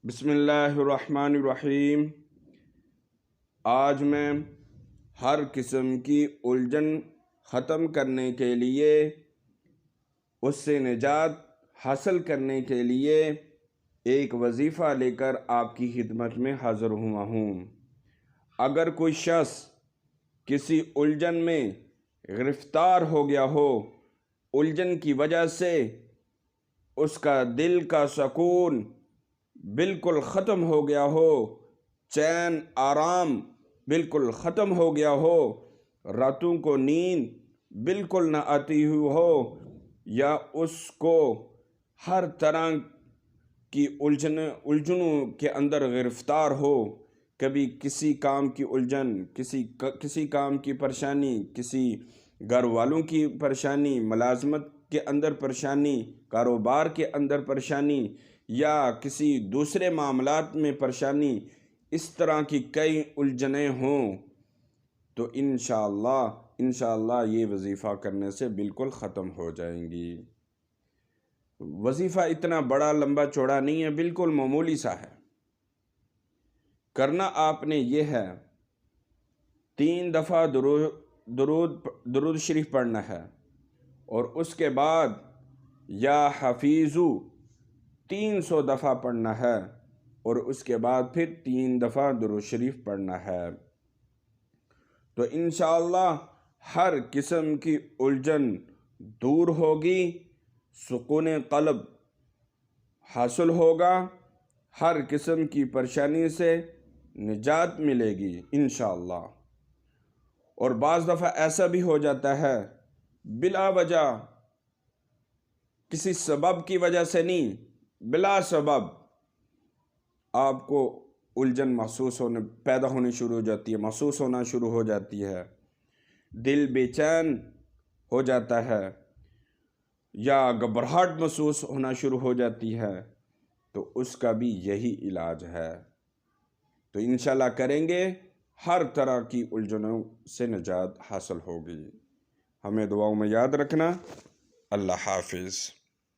بسم اللہ الرحمن الرحیم۔ آج میں ہر قسم کی الجھن ختم کرنے کے لیے، اس سے نجات حاصل کرنے کے لیے ایک وظیفہ لے کر آپ کی خدمت میں حاضر ہوا ہوں۔ اگر کوئی شخص کسی الجھن میں گرفتار ہو گیا ہو، الجھن کی وجہ سے اس کا دل کا سکون بالکل ختم ہو گیا ہو، چین آرام بالکل ختم ہو گیا ہو، راتوں کو نیند بالکل نہ آتی ہوئی ہو، یا اس کو ہر طرح کی الجھنوں کے اندر گرفتار ہو، کبھی کسی کام کی الجھن، کسی کام کی پریشانی، کسی گھر والوں کی پریشانی، ملازمت کے اندر پریشانی، کاروبار کے اندر پریشانی، یا کسی دوسرے معاملات میں پریشانی، اس طرح کی کئی الجھنیں ہوں تو انشاءاللہ یہ وظیفہ کرنے سے بالکل ختم ہو جائیں گی۔ وظیفہ اتنا بڑا لمبا چوڑا نہیں ہے، بالکل معمولی سا ہے۔ کرنا آپ نے یہ ہے، 3 دفعہ درود شریف پڑھنا ہے، اور اس کے بعد یا حفیظو 300 دفعہ پڑھنا ہے، اور اس کے بعد پھر 3 دفعہ درود شریف پڑھنا ہے۔ تو انشاءاللہ ہر قسم کی الجھن دور ہوگی، سکون قلب حاصل ہوگا، ہر قسم کی پریشانی سے نجات ملے گی انشاءاللہ۔ اور بعض دفعہ ایسا بھی ہو جاتا ہے، بلا وجہ، کسی سبب کی وجہ سے نہیں، بلا سبب آپ کو الجھن پیدا ہونی شروع ہو جاتی ہے، محسوس ہونا شروع ہو جاتی ہے، دل بے چین ہو جاتا ہے، یا گھبراہٹ محسوس ہونا شروع ہو جاتی ہے، تو اس کا بھی یہی علاج ہے۔ تو انشاءاللہ کریں گے، ہر طرح کی الجھنوں سے نجات حاصل ہوگی۔ ہمیں دعاؤں میں یاد رکھنا۔ اللہ حافظ۔